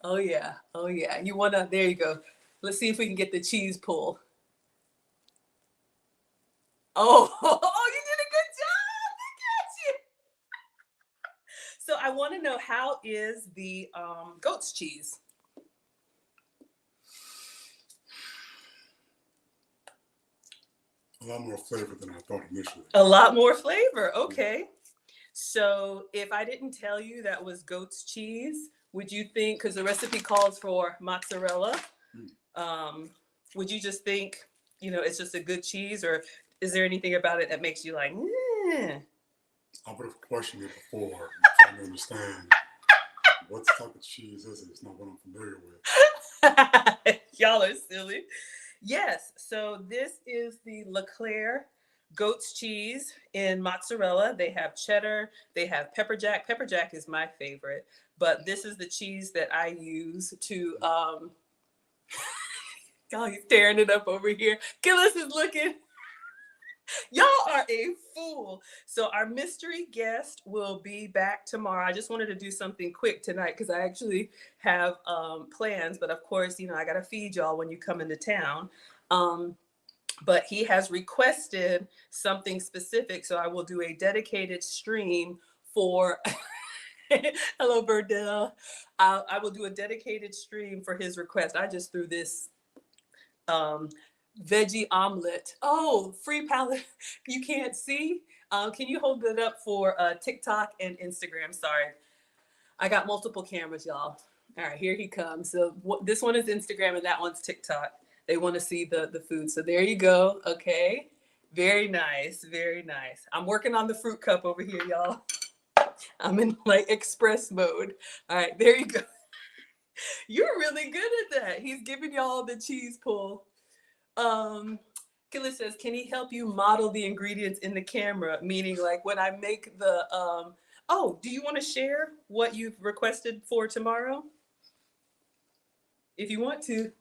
Oh yeah. You wanna, there you go. Let's see if we can get the cheese pull. Oh, you did a good job. Look at you. So I want to know, how is the goat's cheese? A lot more flavor than I thought initially. A lot more flavor. Okay. So if I didn't tell you that was goat's cheese, would you think, because the recipe calls for mozzarella, would you just think, it's just a good cheese, or is there anything about it that makes you like, I would have questioned it before, trying to understand what type of cheese is it. It's not what I'm familiar with. Y'all are silly. Yes, so this is the Leclerc goat's cheese in mozzarella. They have cheddar, they have pepper jack. Pepper jack is my favorite, but this is the cheese that I use to, oh, he's tearing it up over here. Gillis is looking. Y'all are a fool. So our mystery guest will be back tomorrow. I just wanted to do something quick tonight because I actually have plans, but of course, I got to feed y'all when you come into town. But he has requested something specific, so I will do a dedicated stream for, hello, Burdell. I will do a dedicated stream for his request. I just threw this veggie omelette. Oh, free palette. You can't see. Can you hold it up for TikTok and Instagram? Sorry. I got multiple cameras, y'all. All right, here he comes. So this one is Instagram and that one's TikTok. They want to see the food. So there you go. Okay. Very nice. Very nice. I'm working on the fruit cup over here, y'all. I'm in like express mode. All right, there you go. You're really good at that. He's giving y'all the cheese pull. Killa says, can he help you model the ingredients in the camera? Meaning like when I make the, oh, do you want to share what you've requested for tomorrow? If you want to.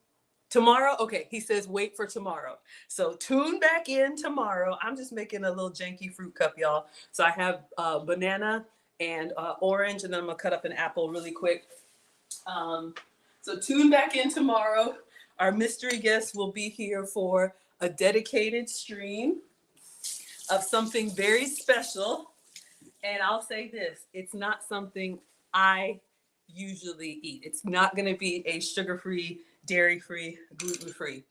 Tomorrow? Okay, he says wait for tomorrow. So tune back in tomorrow. I'm just making a little janky fruit cup, y'all. So I have banana and orange, and then I'm gonna cut up an apple really quick. So tune back in tomorrow. Our mystery guest will be here for a dedicated stream of something very special. And I'll say this, it's not something I usually eat. It's not gonna be a sugar-free, dairy-free, gluten-free.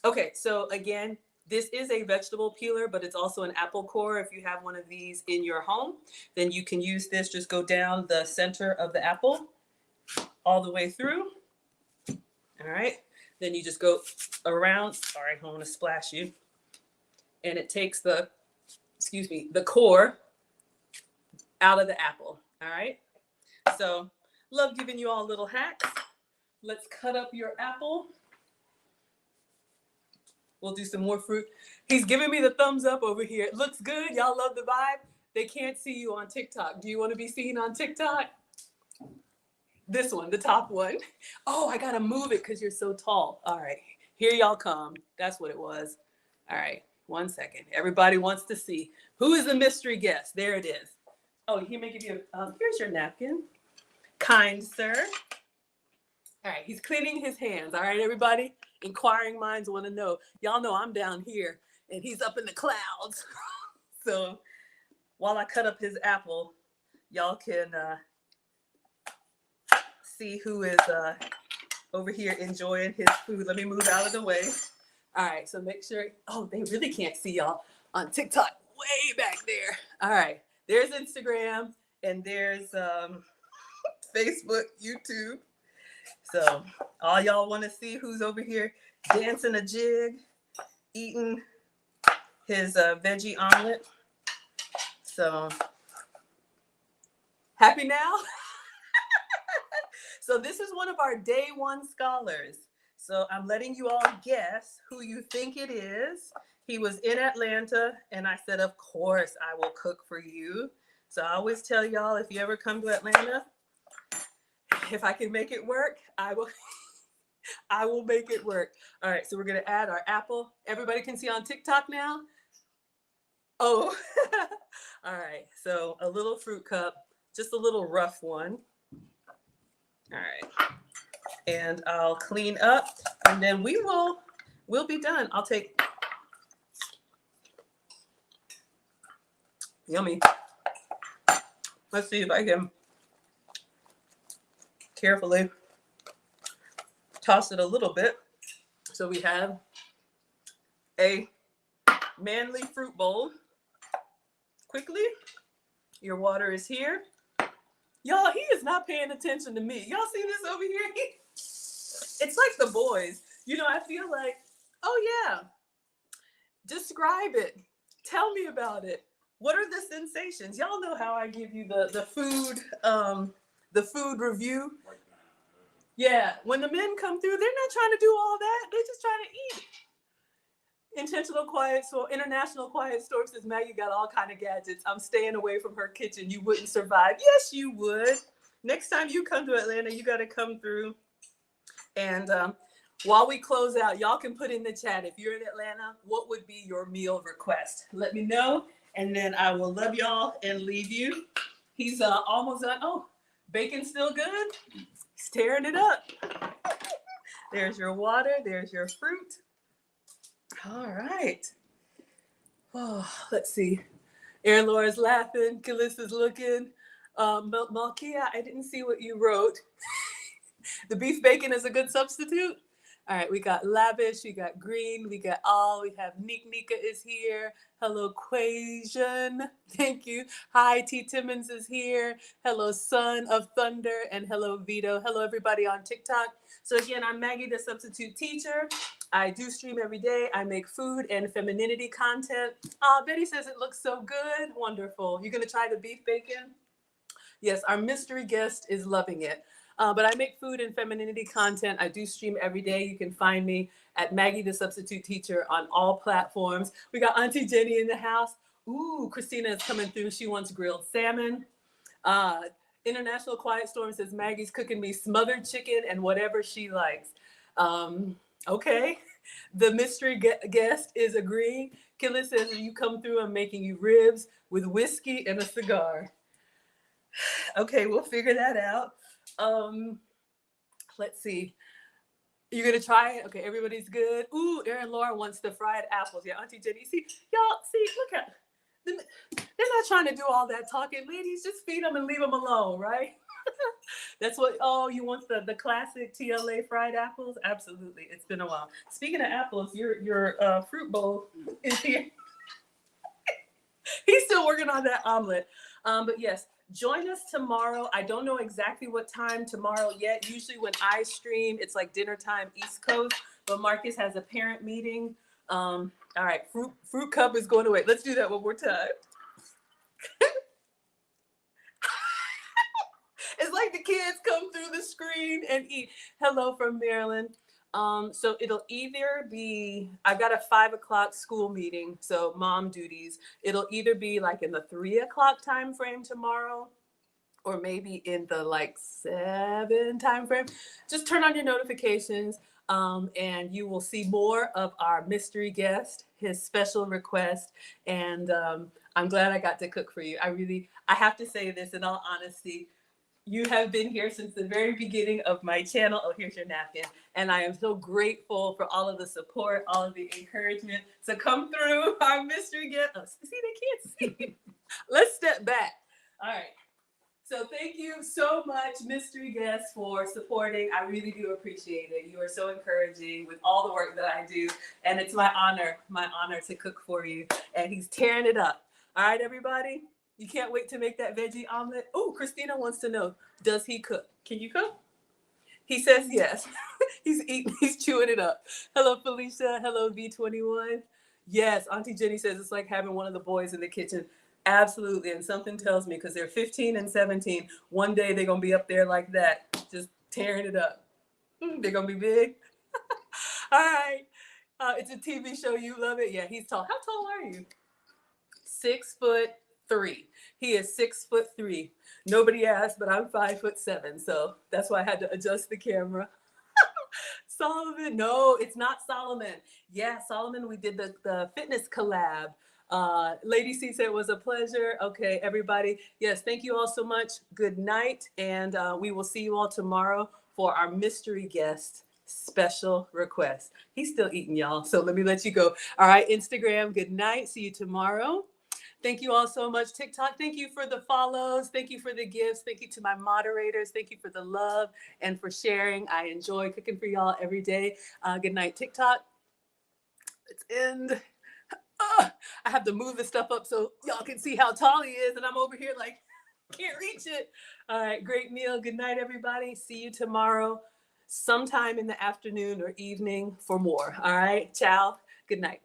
Okay, so again, This is a vegetable peeler, but it's also an apple core. If you have one of these in your home, then you can use this. Just go down the center of the apple all the way through. All right. Then you just go around. Sorry, I don't want to splash you. And it takes the core out of the apple. All right. So love giving you all little hacks. Let's cut up your apple. We'll do some more fruit. He's giving me the thumbs up over here. It looks good. Y'all love the vibe. They can't see you on TikTok. Do you want to be seen on TikTok? This one, the top one. Oh, I got to move it because you're so tall. All right. Here y'all come. That's what it was. All right. 1 second. Everybody wants to see. Who is the mystery guest? There it is. Oh, he may give you here's your napkin. Kind sir. All right. He's cleaning his hands. All right, everybody? Inquiring minds want to know. Y'all know I'm down here and he's up in the clouds. So while I cut up his apple, y'all can see who is over here enjoying his food. Let me move out of the way. All right, so make sure. Oh, they really can't see y'all on TikTok way back there. All right, there's Instagram and there's Facebook, YouTube. So all y'all want to see who's over here dancing a jig, eating his veggie omelet. So happy now? So this is one of our day one scholars. So I'm letting you all guess who you think it is. He was in Atlanta and I said, of course I will cook for you. So I always tell y'all, if you ever come to Atlanta, if I can make it work, I will. I will make it work. All right, so we're gonna add our apple. Everybody can see on TikTok now. Oh, all right. So a little fruit cup, just a little rough one. All right, and I'll clean up, and then we'll be done. I'll take. Yummy. Let's see if I can carefully toss it a little bit. So we have a manly fruit bowl. Quickly, your water is here. Y'all, he is not paying attention to me. Y'all see this over here? It's like the boys. You know, I feel like, oh yeah, describe it. Tell me about it. What are the sensations? Y'all know how I give you the food review. Yeah, when the men come through, they're not trying to do all that. They're just trying to eat. International quiet store says Maggie got all kind of gadgets. I'm staying away from her kitchen. You wouldn't survive. Yes, you would. Next time you come to Atlanta, you got to come through. And while we close out, y'all can put in the chat, if you're in Atlanta, what would be your meal request? Let me know, and then I will love y'all and leave you. He's almost done. Oh, bacon's still good. He's tearing it up. There's your water. There's your fruit. All right. Oh, let's see. Erin Laura's laughing. Kalissa's looking. Malkia, I didn't see what you wrote. The beef bacon is a good substitute. All right, we got lavish, we got green, we got all. We have Nika is here. Hello, Quasian. Thank you. Hi, T. Timmons is here. Hello, Son of Thunder, and hello, Vito. Hello, everybody on TikTok. So again, I'm Maggie, the substitute teacher. I do stream every day. I make food and femininity content. Betty says it looks so good. Wonderful. You're gonna try the beef bacon? Yes, our mystery guest is loving it. But I make food and femininity content. I do stream every day. You can find me at Maggie, the substitute teacher, on all platforms. We got Auntie Jenny in the house. Ooh, Christina is coming through. She wants grilled salmon. International Quiet Storm says Maggie's cooking me smothered chicken and whatever she likes. Okay. The mystery guest is agreeing. Killa says you come through, I'm making you ribs with whiskey and a cigar. Okay, we'll figure that out. Let's see. You're gonna try it? Okay, everybody's good. Ooh, Erin Laura wants the fried apples. Yeah, Auntie Jenny. See, y'all, look at them. They're not trying to do all that talking. Ladies, just feed them and leave them alone, right? That's what, oh, you want the classic TLA fried apples? Absolutely. It's been a while. Speaking of apples, your fruit bowl is here. He's still working on that omelet. But yes, join us tomorrow. I don't know exactly what time tomorrow yet. Usually when I stream, it's like dinner time East Coast, but Marcus has a parent meeting. All right, fruit cup is going away. Let's do that one more time. It's like the kids come through the screen and eat. Hello from Maryland. So it'll either be, I've got a 5 o'clock school meeting, so mom duties. It'll either be like in the 3 o'clock time frame tomorrow, or maybe in the like 7 time frame. Just turn on your notifications, and you will see more of our mystery guest, his special request. And I'm glad I got to cook for you. I have to say this in all honesty. You have been here since the very beginning of my channel. Oh, here's your napkin. And I am so grateful for all of the support, all of the encouragement. So come through our mystery guest. Oh, see, they can't see. Let's step back. All right. So thank you so much, mystery guest, for supporting. I really do appreciate it. You are so encouraging with all the work that I do. And it's my honor to cook for you. And he's tearing it up. All right, everybody. You can't wait to make that veggie omelet. Oh, Christina wants to know, does he cook? Can you cook? He says yes. He's eating, he's chewing it up. Hello, Felicia. Hello, V21. Yes, Auntie Jenny says it's like having one of the boys in the kitchen. Absolutely. And something tells me, because they're 15 and 17, one day they're going to be up there like that, just tearing it up. They're going to be big. All right. It's a TV show. You love it. Yeah, he's tall. How tall are you? 6'3". He is 6'3". Nobody asked, but I'm 5'7". So that's why I had to adjust the camera. Solomon, no, it's not Solomon. Yeah, Solomon, we did the fitness collab. Lady C said it was a pleasure. Okay, everybody. Yes, thank you all so much. Good night. And we will see you all tomorrow for our mystery guest special request. He's still eating, y'all. So let me let you go. All right, Instagram, good night. See you tomorrow. Thank you all so much. TikTok, thank you for the follows. Thank you for the gifts. Thank you to my moderators. Thank you for the love and for sharing. I enjoy cooking for y'all every day. Good night, TikTok. Let's end. I have to move this stuff up so y'all can see how tall he is. And I'm over here like, can't reach it. All right, great meal. Good night, everybody. See you tomorrow sometime in the afternoon or evening for more. All right, ciao. Good night.